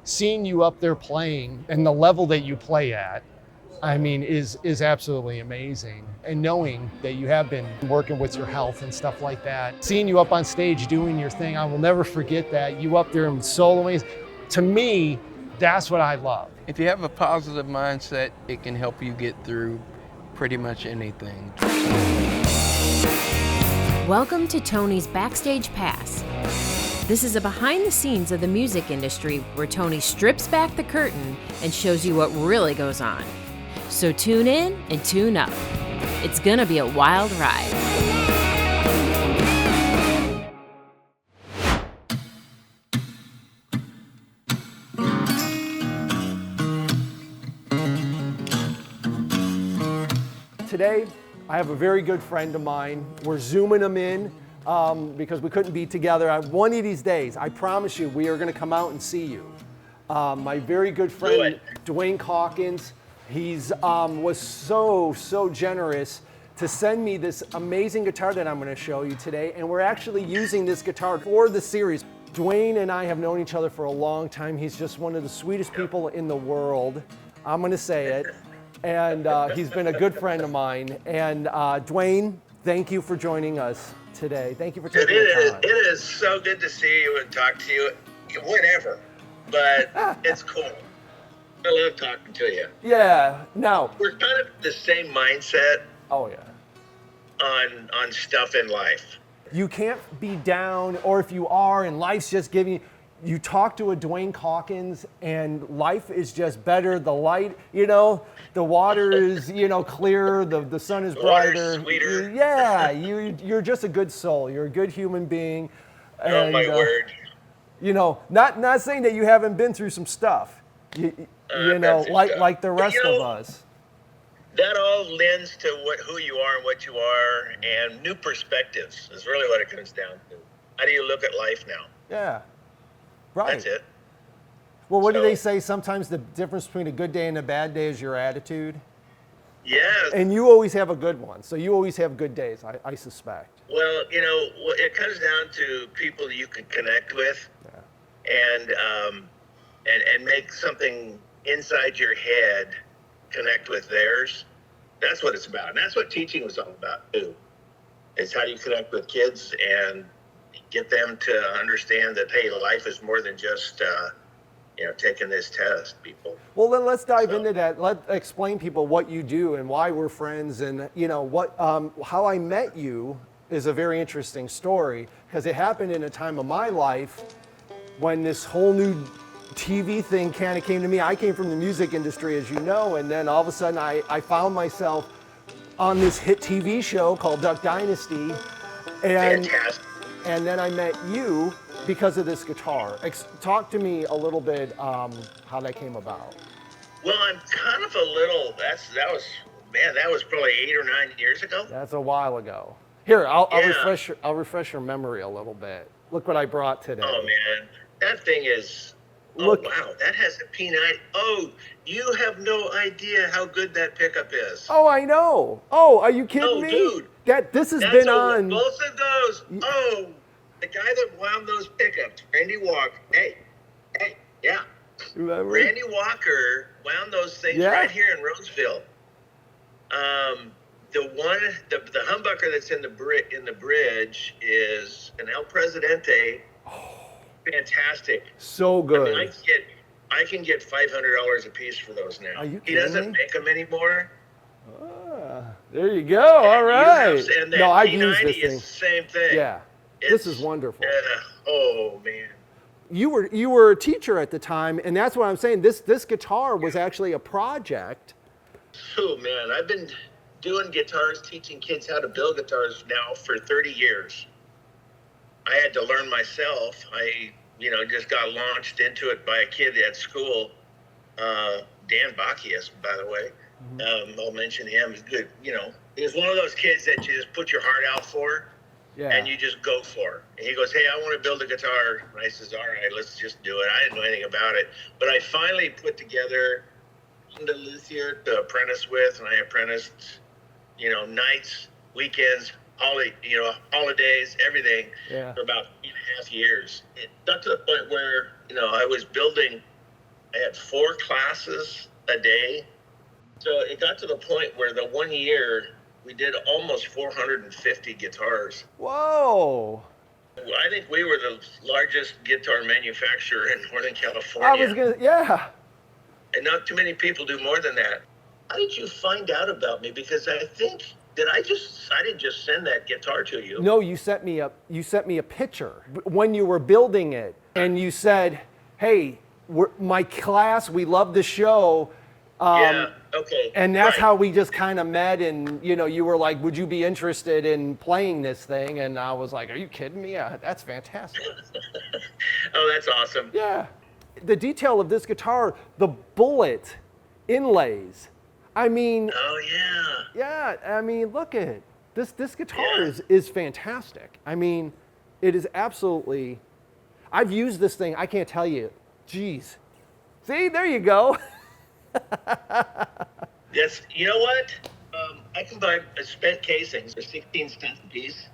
seeing you up there playing and the level that you play at, I mean, is absolutely amazing. And knowing that you have been working with your health and stuff like that, seeing you up on stage doing your thing, I will never forget that. You up there and soloing. To me, that's what I love. If you have a positive mindset, it can help you get through pretty much anything. Welcome to Tony's Backstage Pass. This is a behind the scenes of the music industry where Tony strips back the curtain and shows you what really goes on. So tune in and tune up. It's gonna be a wild ride. Today, I have a very good friend of mine. We're Zooming him in because we couldn't be together. One of these days, I promise you, we are gonna come out and see you. My very good friend, Duane Calkins, he's was so generous to send me this amazing guitar that I'm gonna show you today. And we're actually using this guitar for the series. Duane and I have known each other for a long time. He's just one of the sweetest people in the world. I'm gonna say it. And he's been a good friend of mine. And Duane, thank you for joining us today. Thank you for taking the time. It is so good to see you and talk to you, whenever, but it's cool. I love talking to you. Yeah, now. We're kind of the same mindset. Oh yeah. On stuff in life. You can't be down, or if you are and life's just giving you talk to a Duane Calkins and life is just better. The light, the water is, clearer, the sun is brighter. Sweeter. Yeah, you're just a good soul. You're a good human being. Oh my word. Not saying that you haven't been through some stuff. Like the rest of us. That all lends to who you are and what you are, and new perspectives is really what it comes down to. How do you look at life now? Yeah. Right. That's it. Well, what do they say? Sometimes the difference between a good day and a bad day is your attitude. Yes. And you always have a good one. So you always have good days, I suspect. Well, it comes down to people you can connect with, and make something inside your head connect with theirs. That's what it's about. And that's what teaching was all about, too. It's how do you connect with kids and get them to understand that, hey, life is more than just, taking this test, people. Well, then let's dive into that. Explain people what you do and why we're friends, and how I met you is a very interesting story because it happened in a time of my life when this whole new TV thing kind of came to me. I came from the music industry, as you know, and then all of a sudden I found myself on this hit TV show called Duck Dynasty. Fantastic. And then I met you because of this guitar. Talk to me a little bit how that came about. Well, I'm kind of a little, that was probably 8 or 9 years ago. That's a while ago. Here, I'll refresh your memory a little bit. Look what I brought today. Oh man, that thing is, Look. Wow, that has a P90. Oh, you have no idea how good that pickup is. Oh, I know. Oh, are you kidding me? Dude. This has been on. Both of those. Oh, the guy that wound those pickups, Randy Walker. Hey, yeah. Remember? Randy Walker wound those things right here in Roseville. The humbucker that's in the bridge is an El Presidente. Oh, fantastic. So good. I mean, I can get $500 a piece for those now. Are you He kidding doesn't me? make them anymore. There you go. All right. No, I've used this P90 thing. is the same thing. Yeah. This is wonderful. Oh man. You were a teacher at the time, and that's what I'm saying. This guitar was actually a project. Oh man, I've been doing guitars, teaching kids how to build guitars now for 30 years. I had to learn myself. I just got launched into it by a kid at school, Dan Bacchius, by the way. I'll mention him. He's good. He was one of those kids that you just put your heart out for, and you just go for. And he goes, "Hey, I want to build a guitar." And I says, "All right, let's just do it." I didn't know anything about it, but I finally put together the luthier to apprentice with, and I apprenticed, nights, weekends, holidays, everything for about 3.5 years. It got to the point where, I was building I had 4 classes a day. So it got to the point where the one year we did almost 450 guitars. Whoa. I think we were the largest guitar manufacturer in Northern California. I was gonna, yeah. And not too many people do more than that. How did you find out about me? Because I think, I didn't just send that guitar to you. No, you sent me a picture when you were building it, and you said, "Hey, my class, we love the show." Yeah. Okay. And that's right. how we just kind of met, and you were like, "Would you be interested in playing this thing?" And I was like, "Are you kidding me? Yeah, that's fantastic." Oh, that's awesome. Yeah. The detail of this guitar, the bullet inlays. I mean. Oh yeah. Yeah, I mean, look at it. This guitar is fantastic. I mean, it is absolutely. I've used this thing. I can't tell you. Jeez. See, there you go. Yes. You know what? I can buy a spent casings for 16 cents a piece.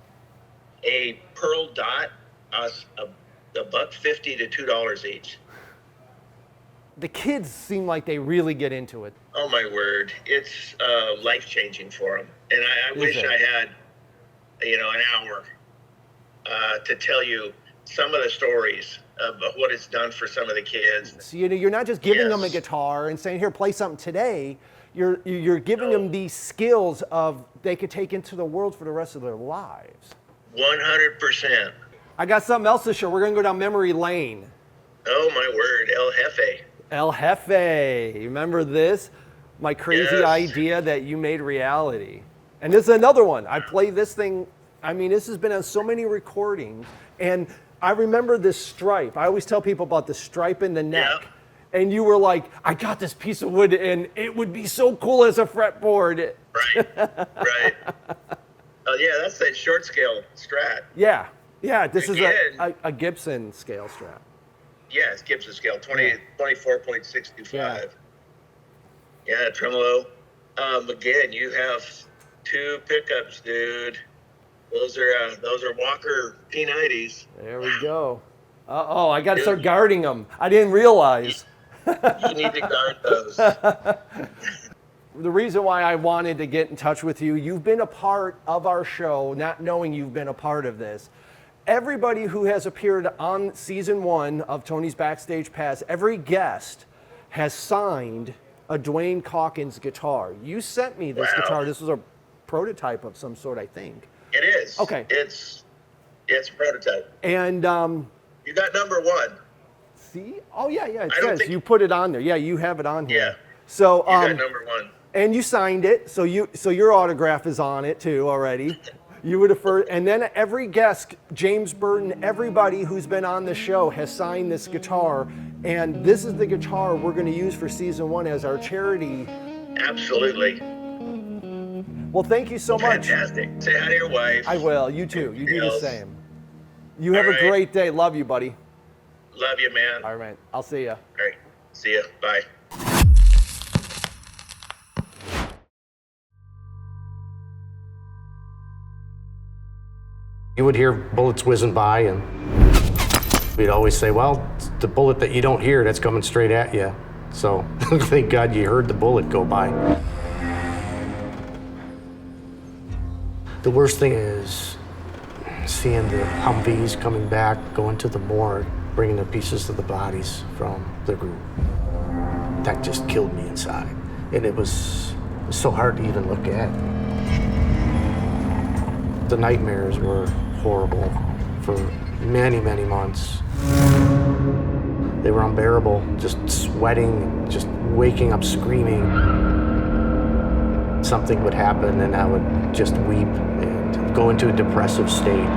A pearl dot, $1.50 to $2 each. The kids seem like they really get into it. Oh my word, it's life-changing for them. And I wish I had, an hour to tell you some of the stories of what it's done for some of the kids. So, you're not just giving them a guitar and saying, "Here, play something today." You're giving them these skills of they could take into the world for the rest of their lives. 100%. I got something else to show. We're gonna go down memory lane. Oh my word, El Jefe. El Jefe, remember this? My crazy idea that you made reality. And this is another one. I play this thing, I mean, this has been on so many recordings. And I remember this stripe. I always tell people about the stripe in the neck. Yeah. And you were like, "I got this piece of wood and it would be so cool as a fretboard." Right, right. Oh yeah, that's that short scale Strat. Yeah, this Again. is a Gibson scale Strat. Yeah, it's Gibson scale, 24.625. Yeah, tremolo. Again, you have 2 pickups, dude. Those are Walker P90s. There we go. Uh-oh, I got to start guarding them. I didn't realize. You need to guard those. The reason why I wanted to get in touch with you, you've been a part of our show, not knowing you've been a part of this. Everybody who has appeared on season 1 of Tony's Backstage Pass, every guest has signed a Duane Calkins guitar. You sent me this guitar. This was a prototype of some sort, I think. It is. Okay. It's a prototype. And you got number 1. see? Oh yeah, it says you put it on there. Yeah, you have it on here. Yeah. So You got number 1. and you signed it, so your autograph is on it too already. You would have first, and then every guest, James Burton, everybody who's been on the show has signed this guitar, and this is the guitar we're going to use for season 1 as our charity. Absolutely. Well, thank you so much. Fantastic. Say hi to your wife. I will. You too. You do the Yes. same. You have a great day. Love you, buddy. Love you, man. All right, I'll see ya. All right. See ya. Bye. You would hear bullets whizzing by, and we'd always say, "Well, it's the bullet that you don't hear that's coming straight at you." So thank God you heard the bullet go by. The worst thing is seeing the Humvees coming back, going to the morgue, bringing the pieces of the bodies from the group. That just killed me inside, and it was so hard to even look at. The nightmares were horrible for many, many months. They were unbearable, just sweating, just waking up screaming. Something would happen and I would just weep and go into a depressive state.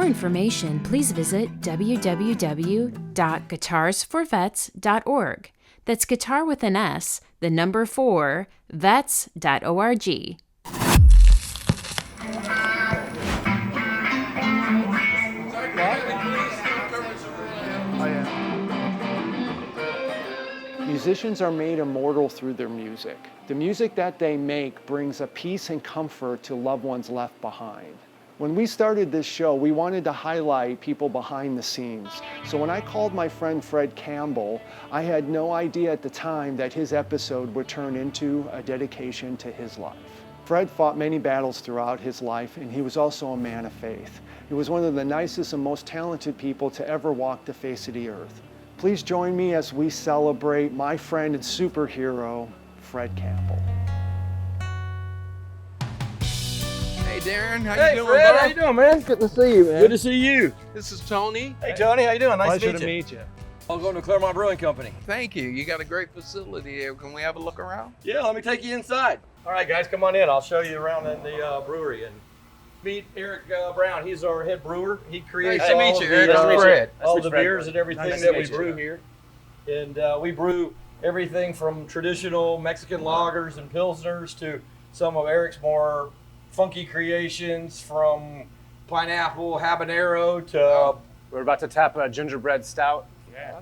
Information, please visit www.guitarsforvets.org. That's guitar with an S, the number 4, vets.org. Oh, yeah. Musicians are made immortal through their music. The music that they make brings a peace and comfort to loved ones left behind. When we started this show, we wanted to highlight people behind the scenes. So when I called my friend Fred Campbell, I had no idea at the time that his episode would turn into a dedication to his life. Fred fought many battles throughout his life, and he was also a man of faith. He was one of the nicest and most talented people to ever walk the face of the earth. Please join me as we celebrate my friend and superhero, Fred Campbell. Hey Darren, how Hey you doing, Fred, bro? how you doing, man? Good to see you, man. Good to see you. This is Tony. Hey Tony, how you doing? Nice Pleasure to meet you. you. I'm going to Claremont Brewing Company. Thank you. You got a great facility here. Can we have a look around? Yeah, let me take you inside. All right, guys, come on in. I'll show you around in the brewery and meet Eric Brown. He's our head brewer. He creates Nice to all meet of you, the, Eric. Nice to meet you. Fred. Nice all to meet the you, Fred. beers and everything Nice to that we meet you. brew here. And we brew everything from traditional Mexican lagers and pilsners to some of Eric's more funky creations, from pineapple habanero to We're about to tap a gingerbread stout.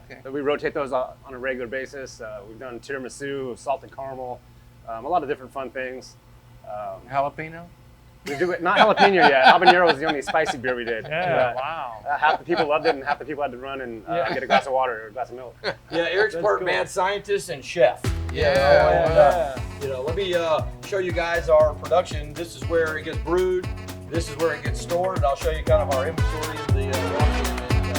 Okay. So we rotate those on a regular basis. We've done tiramisu, salted caramel, a lot of different fun things. Jalapeno? We do it, not jalapeno yet. Habanero was the only spicy beer we did. Wow. Half the people loved it, and half the people had to run and get a glass of water or a glass of milk. yeah, Eric's part mad scientist and chef. Yeah. Let me show you guys our production. This is where it gets brewed. This is where it gets stored. And I'll show you kind of our inventory of the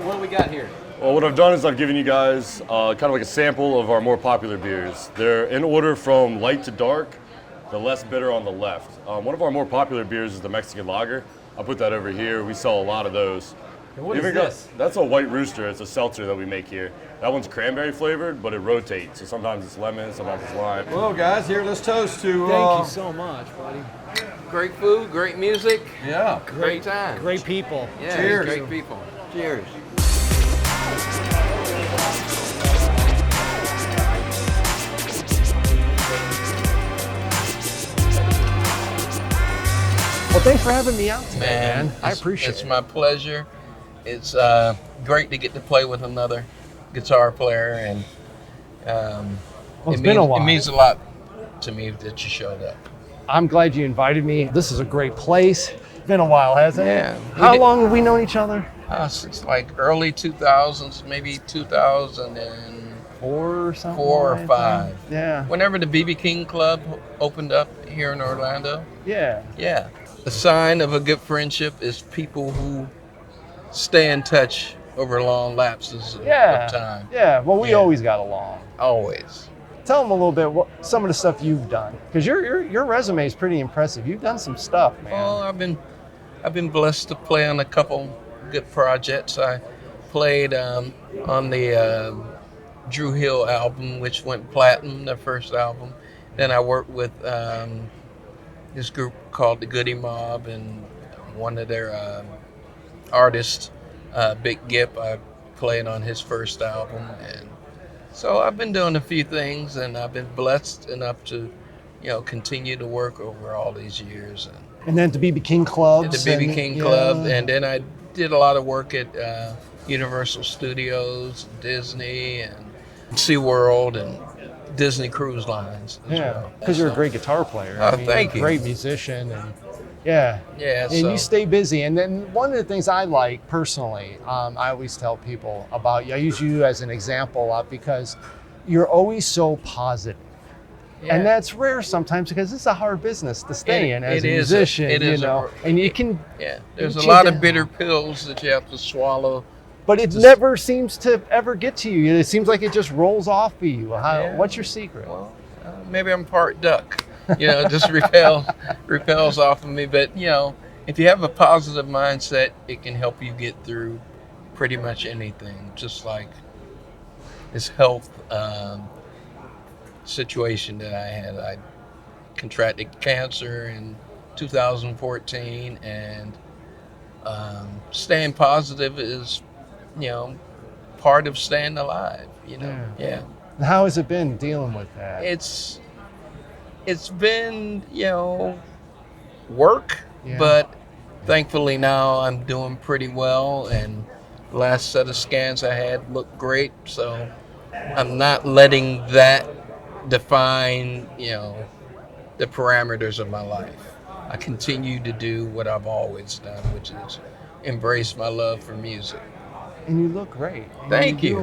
what do we got here? Well, what I've done is I've given you guys kind of like a sample of our more popular beers. They're in order from light to dark, the less bitter on the left. One of our more popular beers is the Mexican lager. I'll put that over here. We sell a lot of those. And what Even is got- this? That's a White Rooster. It's a seltzer that we make here. That one's cranberry flavored, but it rotates. So sometimes it's lemon, sometimes it's lime. Well, guys, here, let's toast to. Thank you so much, buddy. Great food, great music, Yeah. great time. Great people. Yeah, Cheers. great people. Cheers. Well, thanks for having me out today, man. I it's- appreciate It's it. my pleasure. It's great to get to play with another guitar player, and It's been a while. It means a lot to me that you showed up. I'm glad you invited me. This is a great place. Been a while, hasn't Yeah. it? How long have we known each other? Since like early 2000s, maybe 2004 Or something. or like that. 5. Yeah. Whenever the BB King Club opened up here in Orlando. Yeah. Yeah. The sign of a good friendship is people who stay in touch over long lapses of time. Yeah. Well, we Yeah. always got along. Always. Tell them a little bit what some of the stuff you've done, because your resume is pretty impressive. You've done some stuff, man. Well, I've been blessed to play on a couple good projects. I played on the Dru Hill album, which went platinum, their first album. Then I worked with this group called the Goodie Mob, and one of their artists, Big Gripp, I played on his first album. And so I've been doing a few things, and I've been blessed enough to, continue to work over all these years. And then the BB King Club. The BB King Club, and then I did a lot of work at Universal Studios, Disney, and SeaWorld, and Disney Cruise Lines as Yeah, well. because you're a great guitar player. Oh, you're thank a you. Great musician, and yeah. Yeah, And so you stay busy. And then one of the things I like personally, I always tell people about you. I use you as an example because you're always so positive. yeah. And that's rare sometimes because it's a hard business to stay in as it a is musician, it is and you can, yeah. There's a check lot it of bitter pills that you have to swallow. but it never seems to ever get to you. It seems like it just rolls off of you. Yeah. What's your secret? Well, maybe I'm part duck. Just repels off of me. But if you have a positive mindset, it can help you get through pretty much anything. Just like this health situation that I had. I contracted cancer in 2014, and Staying positive is, part of staying alive. Yeah. How has it been dealing with that? It's been, work, Yeah. but thankfully now I'm doing pretty well, and the last set of scans I had looked great, so I'm not letting that define, the parameters of my life. I continue to do what I've always done, which is embrace my love for music. And you look great. Thank you.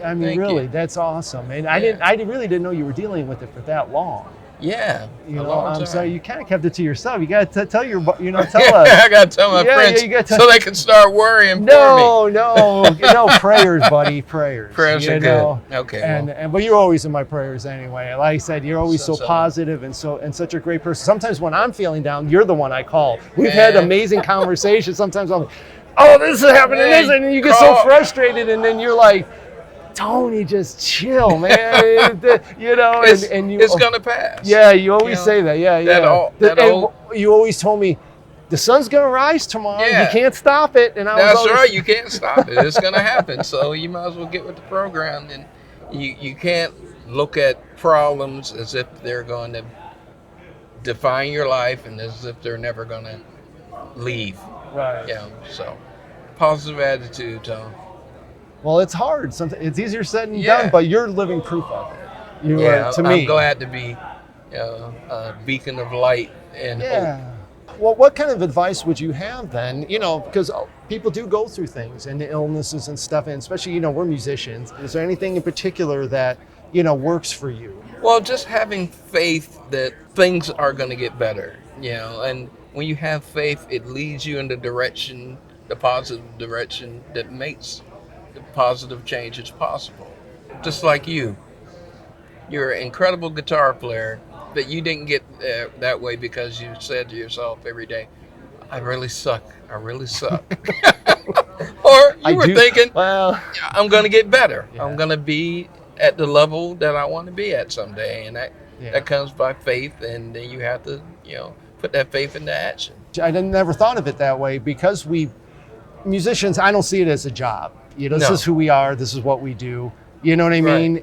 I mean, Thank really, you. that's awesome. And Yeah. I really didn't know you were dealing with it for that long. Yeah, You a know, long time. so you kind of kept it to yourself. You got to tell tell us. I gotta tell my friends you gotta so they can start worrying for me. No, prayers, buddy, prayers. Prayers you are know? good. Okay. And but you're always in my prayers anyway. Like I said, you're always so So- positive and such a great person. Sometimes when I'm feeling down, you're the one I call. We've had Man. amazing conversations. Sometimes I'm like, oh, this is happening, Man, this, and you get call- so frustrated, and then you're like, Tony, just chill, man. And you. It's gonna pass. Yeah, you always know, say that. Yeah, that yeah. all- The- that and all- you always told me the sun's gonna rise tomorrow. Yeah. You can't stop it. And I was That's always, right. You can't stop it. It's gonna happen. So you might as well get with the program. And you can't look at problems as if they're going to define your life and as if they're never gonna leave. Right. So positive attitude, Tom. Well, it's hard. Sometimes it's easier said than Yeah. done, but you're living proof of it. You Yeah, are, to me. I'm glad to be a beacon of light and hope. Yeah. Well, what kind of advice would you have then? Because people do go through things and illnesses and stuff, and especially, we're musicians. Is there anything in particular that, works for you? Well, just having faith that things are going to get better, and when you have faith, it leads you in the positive direction that makes the positive changes possible. Just like you're an incredible guitar player, but you didn't get that way because you said to yourself every day, I really suck. Or you were thinking, well, I'm going to get better. Yeah. I'm going to be at the level that I want to be at someday. And that comes by faith. And then you have to, put that faith into action. I never thought of it that way because musicians, I don't see it as a job. This No. is who we are. This is what we do. You know what I mean?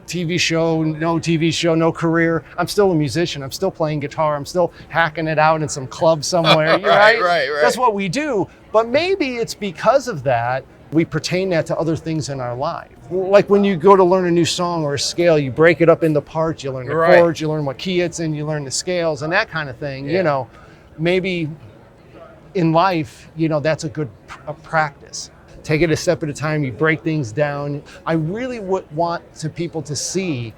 TV show, no TV show, no career. I'm still a musician. I'm still playing guitar. I'm still hacking it out in some club somewhere. Right. That's what we do. But maybe it's because of that, we pertain that to other things in our life. Like when you go to learn a new song or a scale, you break it up into parts. You learn the Right. chords, you learn what key it's in, you learn the scales and that kind of thing. Yeah. Maybe in life, that's a good practice. Take it a step at a time. You break things down. I really would want people to see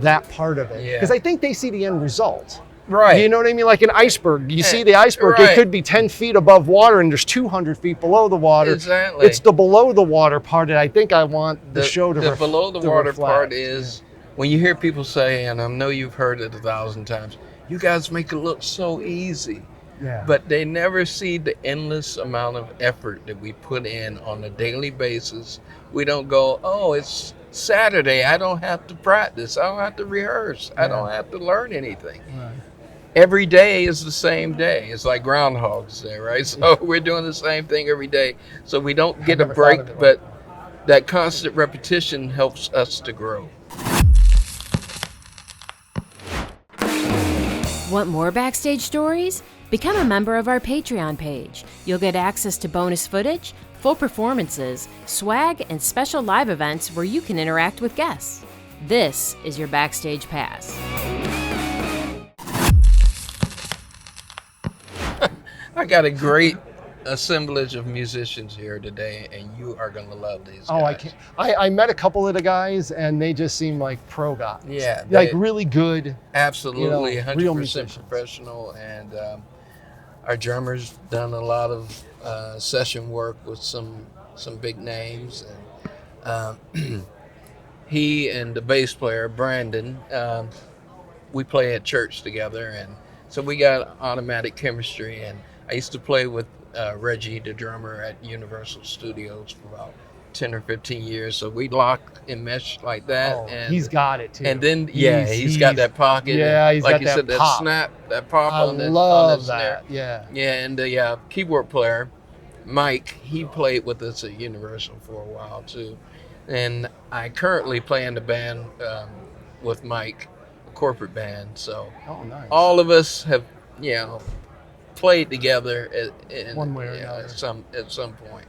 that part of it because I think they see the end result. Right. You know what I mean? Like an iceberg. You see the iceberg. Right. It could be 10 feet above water and there's 200 feet below the water. Exactly. It's the below the water part that I think I want the show to The below the to water reflect. part is when you hear people say, and I know you've heard it 1,000 times, you guys make it look so easy. Yeah. But they never see the endless amount of effort that we put in on a daily basis. We don't go, oh, it's Saturday. I don't have to practice. I don't have to rehearse. I don't have to learn anything. Right. Every day is the same day. It's like Groundhog's Day, right? So we're doing the same thing every day. So we don't get a never break, thought of it but that constant repetition helps us to grow. Want more Backstage stories? Become a member of our Patreon page. You'll get access to bonus footage, full performances, swag, and special live events where you can interact with guests. This is your Backstage Pass. I got a great assemblage of musicians here today, and you are going to love these guys. Oh, I can't. I met a couple of the guys and they just seem like pro guys. Yeah, Like they- really good. Absolutely, real 100% musicians. professional, and our drummer's done a lot of session work with some big names, and he and the bass player Brandon, we play at church together, and so we got automatic chemistry. And I used to play with Reggie, the drummer, at Universal Studios for about 10 or 15 years, so we lock and mesh like that. Oh, and he's got it too. And then, he's got that pocket. Yeah, and he's like got you that said, pop. that snap, that pop I on the love snare. that. Yeah. Yeah, and the keyboard player, Mike, he played with us at Universal for a while too. And I currently play in the band with Mike, a corporate band. So Oh, nice. all of us have, played together One way or another. at some point.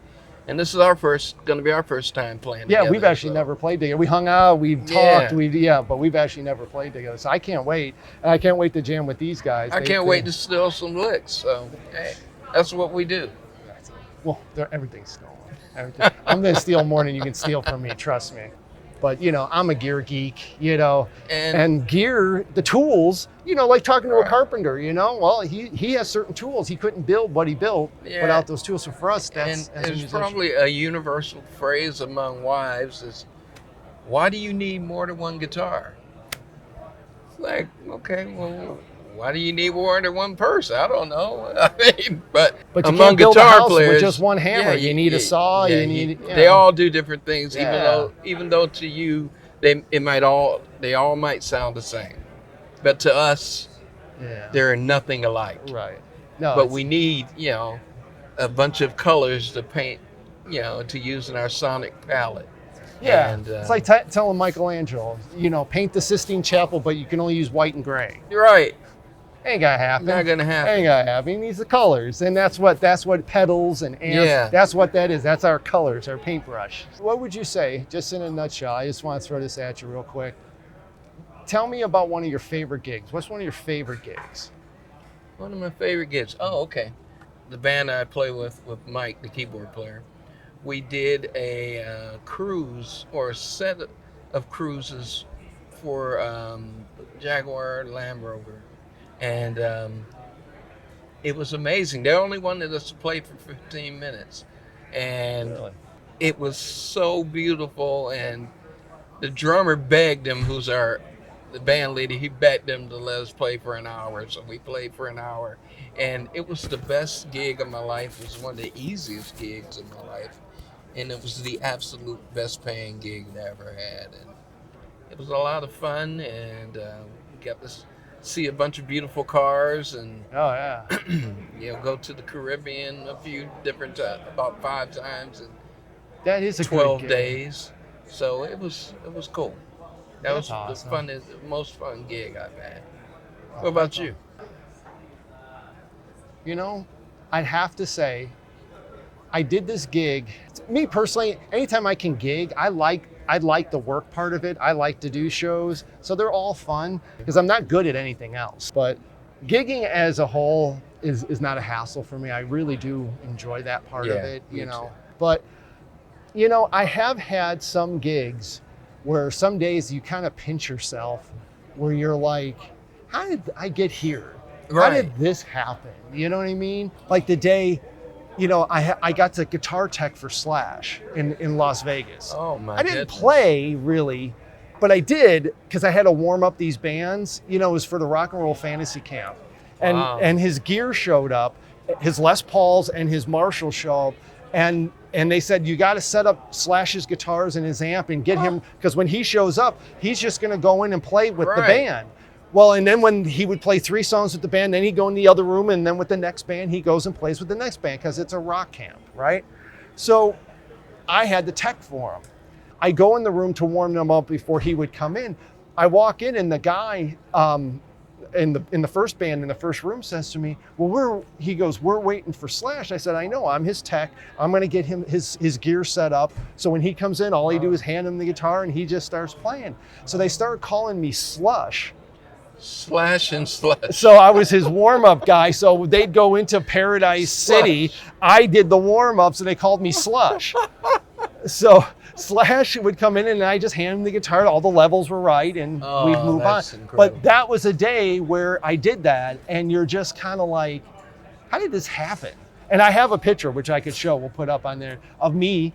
And this is going to be our first time playing Yeah, together. we've actually never played together. We hung out, we've talked, but we've actually never played together. So I can't wait. And I can't wait to jam with these guys. I can't wait to steal some licks. So, hey, that's what we do. Well, everything's stolen. Everything. I'm going to steal more than you can steal from me, trust me. But, I'm a gear geek, and gear, the tools, like talking to a carpenter, well, he has certain tools. He couldn't build what he built without those tools. So for us, that's and it's probably a universal phrase among wives is, why do you need more than one guitar? Like, okay, well, why do you need more than one person? I don't know. But you among can't build guitar a house players, with just one hammer. You need a saw. They all do different things, even though to you they all might sound the same, but to us, they're nothing alike. Right. No. But we need a bunch of colors to paint, to use in our sonic palette. Yeah, and, it's like telling Michelangelo, paint the Sistine Chapel, but you can only use white and gray. You're right. Ain't gonna happen. Not gonna happen. Ain't gonna happen. He needs the colors, and that's what pedals and amps. Yeah. That's what that is. That's our colors, our paintbrush. What would you say, just in a nutshell? I just want to throw this at you real quick. Tell me about one of your favorite gigs. What's one of your favorite gigs? One of my favorite gigs. Oh, okay. The band I play with Mike, the keyboard player, we did a cruise or a set of cruises for Jaguar Land Rover. And it was amazing. They only wanted us to play for 15 minutes. And it was so beautiful. And the drummer begged him, who's the band leader, he begged them to let us play for an hour. So we played for an hour. And it was the best gig of my life. It was one of the easiest gigs of my life. And it was the absolute best paying gig I ever had. And it was a lot of fun. And we got to see a bunch of beautiful cars and go to the Caribbean a few different times, about 5 times in that is a 12 good days. So it was cool. That was awesome. the most fun gig I've had. What about you? I'd have to say, I did this gig. Me personally, anytime I can gig, I like the work part of it. I like to do shows. So they're all fun because I'm not good at anything else. But gigging as a whole is not a hassle for me. I really do enjoy that part of it, me too. But, I have had some gigs where some days you kind of pinch yourself where you're like, how did I get here? Right. How did this happen? You know what I mean? Like the day, I got to guitar tech for Slash in Las Vegas. Oh my I didn't goodness. play really, but I did because I had to warm up these bands. It was for the Rock and Roll Fantasy Camp. And his gear showed up, his Les Pauls and his Marshall show up, and they said, you got to set up Slash's guitars and his amp and get him, because when he shows up, he's just going to go in and play with the band. Well, and then when he would play 3 songs with the band, then he'd go in the other room, and then with the next band, he goes and plays with the next band because it's a rock camp, right? So I had the tech for him. I go in the room to warm them up before he would come in. I walk in, and the guy in the first band in the first room says to me, well, we're waiting for Slash. I said, I know, I'm his tech. I'm going to get him his gear set up. So when he comes in, all he do is hand him the guitar, and he just starts playing. So they started calling me Slush. Slash and Slush. So I was his warm-up guy. So they'd go into Paradise City. I did the warm-ups, and they called me Slush. So Slash would come in, and I just hand him the guitar. All the levels were right, and we'd move on. Incredible. But that was a day where I did that, and you're just kind of like, how did this happen? And I have a picture, which I could show. We'll put up on there, of me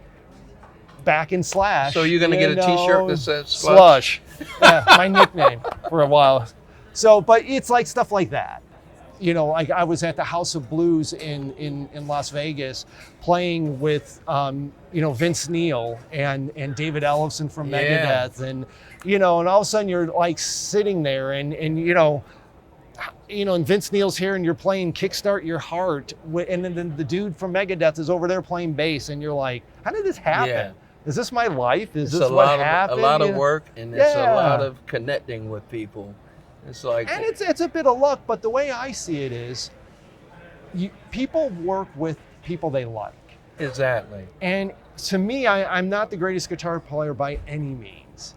back in Slash. So you're going to get a T-shirt that says Slush. Yeah, my nickname for a while. So, but it's like stuff like that. Like I was at the House of Blues in Las Vegas playing with, Vince Neil and David Ellefson from Megadeth. And, and all of a sudden you're like sitting there and and Vince Neil's here and you're playing Kickstart Your Heart, and then the dude from Megadeth is over there playing bass, and you're like, how did this happen? Yeah. Is this my life? Is It's this what happened? A lot of work, and it's a lot Yeah. of connecting with people. It's like, And it's a bit of luck, but the way I see it is, people work with people they like. exactly. And to me, I'm not the greatest guitar player by any means,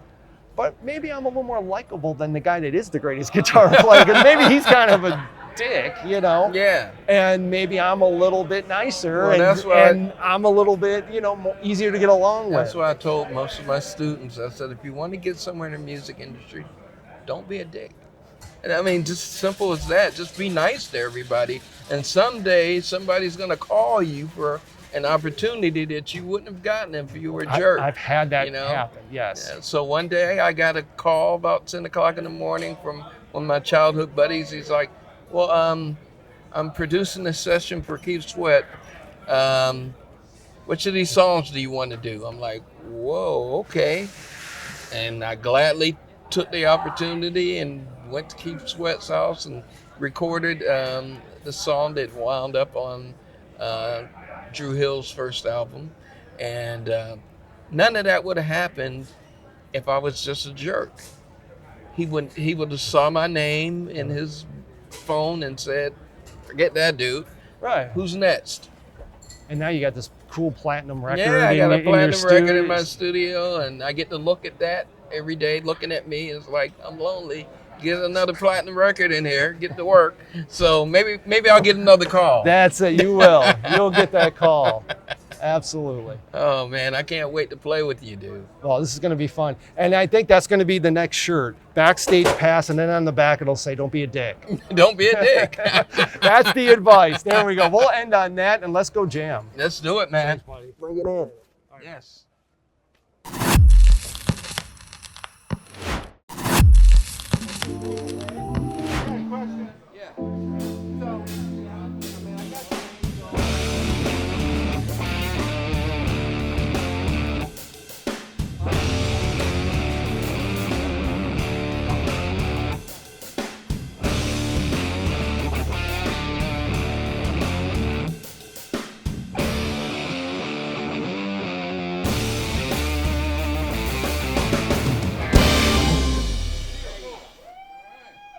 but maybe I'm a little more likable than the guy that is the greatest guitar player, because maybe he's kind of a dick, Yeah. and maybe I'm a little bit nicer, Well, and, that's why and I'm a little bit, more easier to get along That's with. why I told most of my students, I said, if you want to get somewhere in the music industry, don't be a dick. And I mean, just simple as that. Just be nice to everybody. And someday somebody's going to call you for an opportunity that you wouldn't have gotten if you were a jerk. I've had that happen, yes. Yeah, so one day I got a call about 10 o'clock in the morning from one of my childhood buddies. He's like, well, I'm producing a session for Keith Sweat. Which of these songs do you want to do? I'm like, whoa, okay. And I gladly took the opportunity and went to Keith Sweat's house and recorded the song that wound up on Dru Hill's first album. And none of that would have happened if I was just a jerk. He would have saw my name in his phone and said, forget that dude. Right. Who's next? And now you got this cool platinum record Yeah, I got a in your platinum record in my studio. studio, and I get to look at that every day, looking at me. It's like, I'm lonely. Get another platinum record in here, get to work. So maybe I'll get another call. That's it, you will. You'll get that call. Absolutely. Oh man, I can't wait to play with you, dude. Well, this is going to be fun. And I think that's going to be the next shirt. Backstage pass, and then on the back it'll say, don't be a dick. Don't be a dick. That's the advice. There we go. We'll end on that, and let's go jam. Let's do it, man. Bring it in. Yes.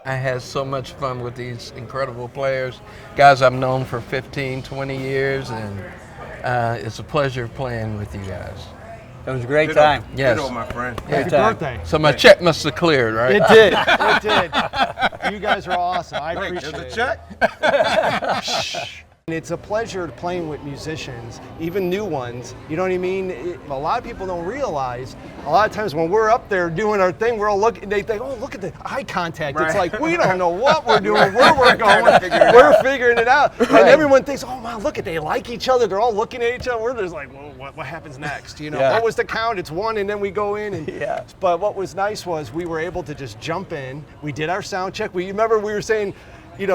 I had so much fun with these incredible players, guys I've known for 15, 20 years, and it's a pleasure playing with you guys. It was a great time. Yes. Ditto, my friend. Happy birthday. So my check must have cleared, right? It did. It did. You guys are awesome. I appreciate it. There's a check. It's a pleasure playing with musicians, even new ones. You know what I mean? A lot of people don't realize, a lot of times when we're up there doing our thing, we're all looking, they think, oh, look at the eye contact. It's like, we don't know what we're doing, where we're going. We're figuring it out. And everyone thinks, oh, wow, look at, they like each other. They're all looking at each other. We're just like, well, what happens next? What was the count? It's one, and then we go in. And, But what was nice was we were able to just jump in. We did our sound check. Remember we were saying,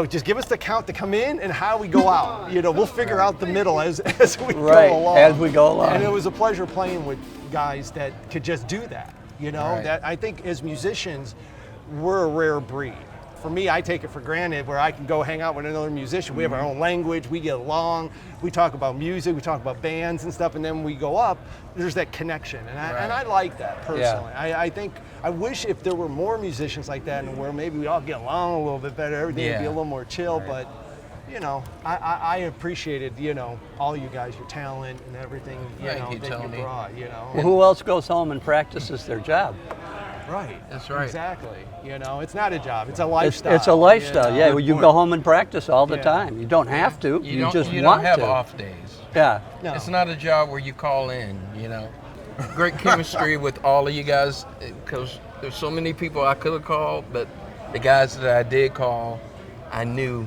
just give us the count to come in and how we go out. We'll figure out the middle as we go along. As we go along. And it was a pleasure playing with guys that could just do that. That I think as musicians, we're a rare breed. For me, I take it for granted where I can go hang out with another musician. We have our own language, we get along, we talk about music, we talk about bands and stuff, and then we go up, there's that connection. And I like that personally. I think, I wish if there were more musicians like that and where maybe we all get along a little bit better, everything would be a little more chill, but I appreciated, all you guys, your talent and everything, Thank you, that Tony. you brought, Well, who else goes home and practices their job? Right. That's right. Exactly. It's not a job, it's a lifestyle. It's a lifestyle, Yeah. Well, you go home and practice all the time. You don't have to, you just you want don't have to. off days. Yeah. No. It's not a job where you call in, Great chemistry with all of you guys, because there's so many people I could have called, but the guys that I did call, I knew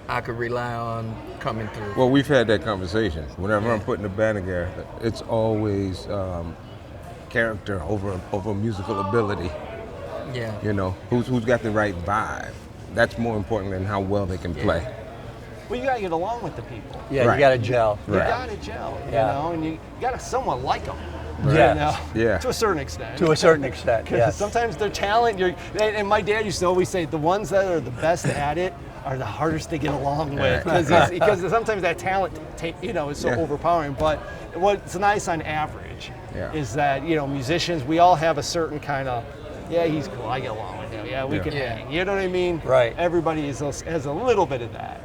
I could rely on coming through. Well, we've had that conversation. Whenever I'm putting a band together, it's always character over musical ability. Yeah. Who's got the right vibe. That's more important than how well they can play. Well, you gotta get along with the people. Yeah, you got to gel. You gotta gel, and you gotta somewhat like them. Yes. Yeah. To a certain extent. To a certain extent, 'Cause yes. sometimes their talent, and my dad used to always say, the ones that are the best at it are the hardest to get along with, because sometimes that talent, is so overpowering. But what's nice on average is that, musicians, we all have a certain kind of, he's cool, I get along with him, we can hang. You know what I mean? Right. Everybody has a little bit of that.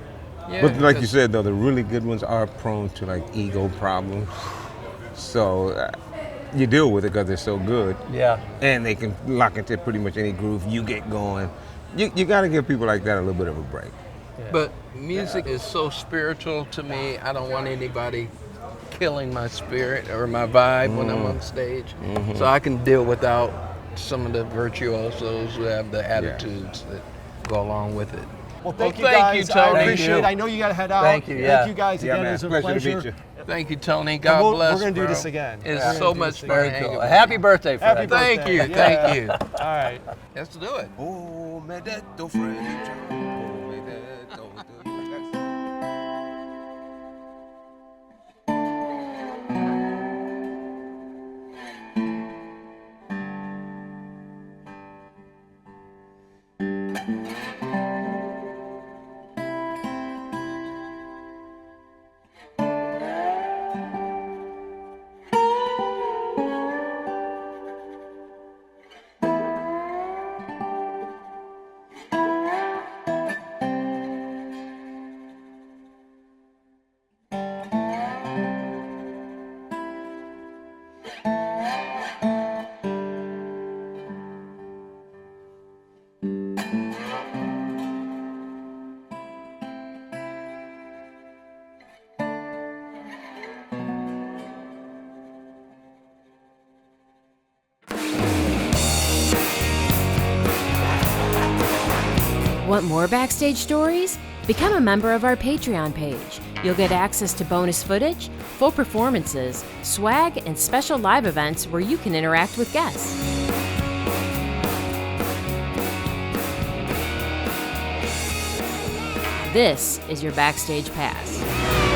Yeah, But like you said, though, the really good ones are prone to like ego problems. So you deal with it because they're so good. Yeah. And they can lock into pretty much any groove you get going. You got to give people like that a little bit of a break. But music is so spiritual to me. I don't want anybody killing my spirit or my vibe when I'm on stage. So I can deal without some of the virtuosos who have the attitudes that go along with it. Well, thank you thank guys. you, Tony. I appreciate it. I know you got to head out. Thank you, Thank you guys again. man. It was a Pleasure to pleasure. meet you. Thank you, Tony. God bless. We're going to do bro. this again. It's We're so gonna do much this fun again. hanging Cool. with Happy birthday, Fred. Happy Thank birthday. you, Yeah. thank you. All right. Let's do it. Oh, me detto Freddy Joe. Oh, me detto. Want more Backstage stories? Become a member of our Patreon page. You'll get access to bonus footage, full performances, swag, and special live events where you can interact with guests. This is your Backstage Pass.